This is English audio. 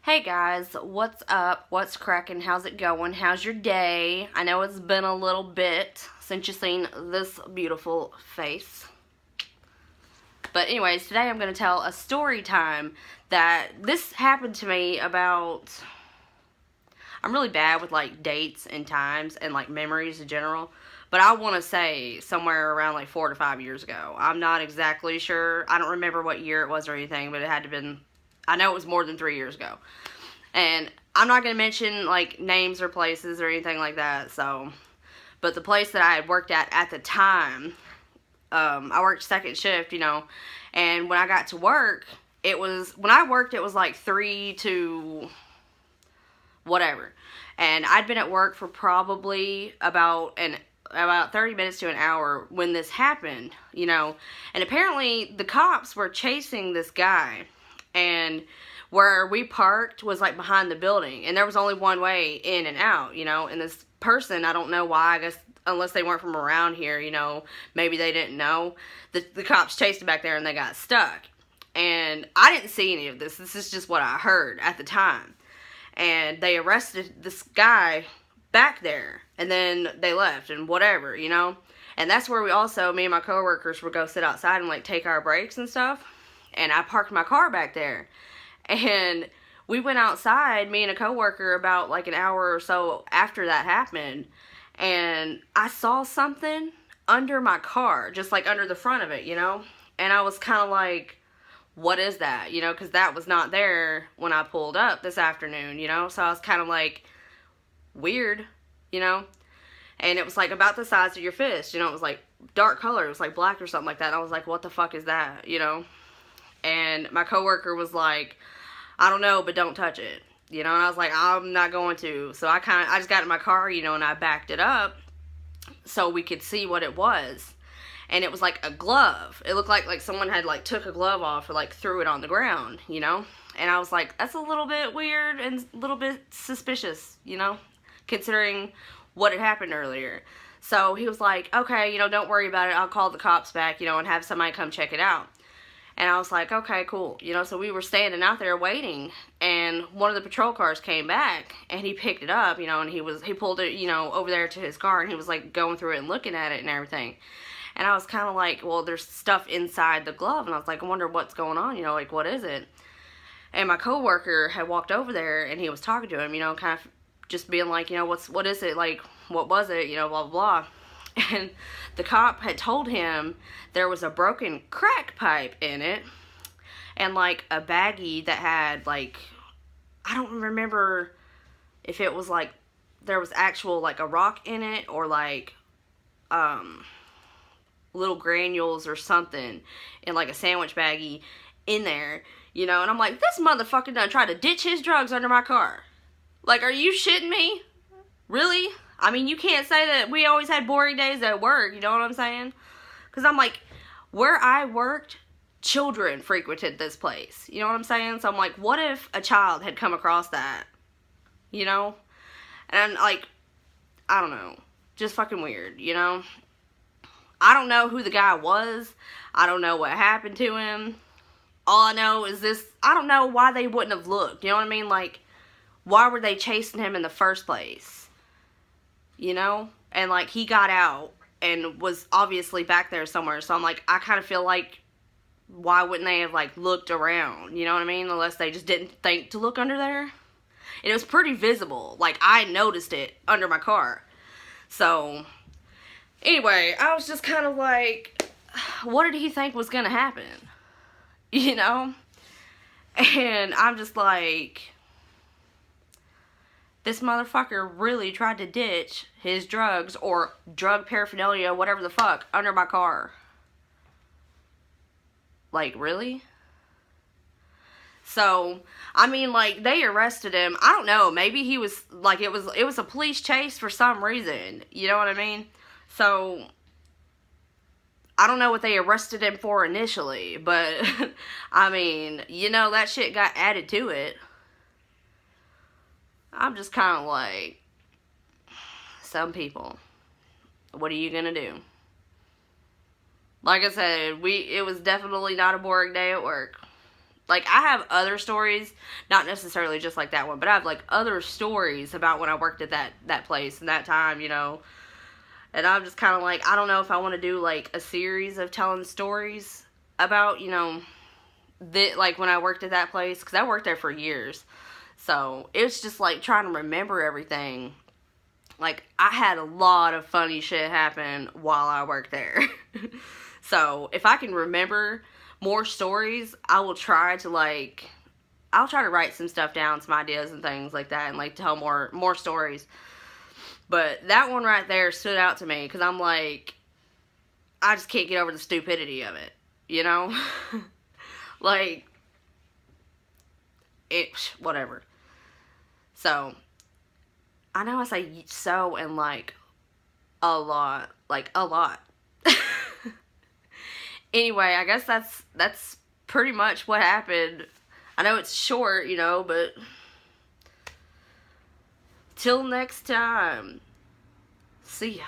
Hey guys, what's up? What's cracking? How's it going? How's your day? I know it's been a little bit since you've seen this beautiful face. But anyways, today I'm going to tell a story time that this happened to me about... I'm really bad with like dates and times and like memories in general. But I want to say somewhere around like 4 to 5 years ago. I'm not exactly sure. I don't remember what year it was or anything, but it had to have been... I know it was more than 3 years ago. And I'm not going to mention, like, names or places or anything like that, so. But the place that I had worked at the time, I worked second shift, and when I got to work, when I worked, it was like 3 to whatever. And I'd been at work for probably about 30 minutes to an hour when this happened, And apparently the cops were chasing this guy. And where we parked was like behind the building. And there was only one way in and out, And this person, I don't know why, I guess unless they weren't from around here, maybe they didn't know. The cops chased him back there and they got stuck. And I didn't see any of this. This is just what I heard at the time. And they arrested this guy back there. And then they left and whatever, And that's where me and my coworkers would go sit outside and like take our breaks and stuff. And I parked my car back there. And we went outside, me and a coworker, about like an hour or so after that happened. And I saw something under my car, just like under the front of it, And I was kind of like, what is that? Because that was not there when I pulled up this afternoon, So I was kind of like, weird, And it was like about the size of your fist, It was like dark color. It was like black or something like that. And I was like, what the fuck is that, And my coworker was like, I don't know, but don't touch it. And I was like, I'm not going to. So I just got in my car, and I backed it up so we could see what it was. And it was like a glove. It looked like someone had like took a glove off or like threw it on the ground, And I was like, that's a little bit weird and a little bit suspicious, considering what had happened earlier. So he was like, okay, don't worry about it. I'll call the cops back, and have somebody come check it out. And I was like, okay, cool. So we were standing out there waiting, and one of the patrol cars came back, and he picked it up, and he pulled it, over there to his car, and he was like going through it and looking at it and everything. And I was kind of like, well, there's stuff inside the glove, and I was like, I wonder what's going on, like, what is it? And my coworker had walked over there, and he was talking to him, kind of just being like, what is it, like, what was it, blah, blah, blah. And the cop had told him there was a broken crack pipe in it and like a baggie that had like, I don't remember if it was like there was actual like a rock in it or like little granules or something in like a sandwich baggie in there, And I'm like, this motherfucker done tried to ditch his drugs under my car. Like, are you shitting me? Really? I mean, you can't say that we always had boring days at work, you know what I'm saying? Because I'm like, where I worked, children frequented this place, you know what I'm saying? So I'm like, what if a child had come across that, And like, I don't know, just fucking weird, I don't know who the guy was. I don't know what happened to him. All I know is I don't know why they wouldn't have looked, you know what I mean? Like, why were they chasing him in the first place? And like he got out and was obviously back there somewhere. So I'm like, I kind of feel like, why wouldn't they have like looked around? You know what I mean? Unless they just didn't think to look under there. And it was pretty visible. Like I noticed it under my car. So anyway, I was just kind of like, what did he think was going to happen? And I'm just like, this motherfucker really tried to ditch his drugs or drug paraphernalia, whatever the fuck, under my car. Like, really? So, I mean, like, they arrested him. I don't know. Maybe he was, like, it was a police chase for some reason. You know what I mean? So, I don't know what they arrested him for initially. But, I mean, that shit got added to it. I'm just kind of like, some people, what are you going to do? Like I said, it was definitely not a boring day at work. Like, I have other stories, not necessarily just like that one, but I have, like, other stories about when I worked at that place and that time, you know. And I'm just kind of like, I don't know if I want to do, like, a series of telling stories about, you know, like, when I worked at that place, because I worked there for years. So, it's just, like, trying to remember everything. Like, I had a lot of funny shit happen while I worked there. So, if I can remember more stories, I will try to, like, I'll try to write some stuff down, some ideas and things like that, and, like, tell more stories. But that one right there stood out to me, because I'm like, I just can't get over the stupidity of it, you know? Like, whatever. So, I know I say so and, like, a lot. Like, a lot. Anyway, I guess that's pretty much what happened. I know it's short, you know, but till next time, see ya.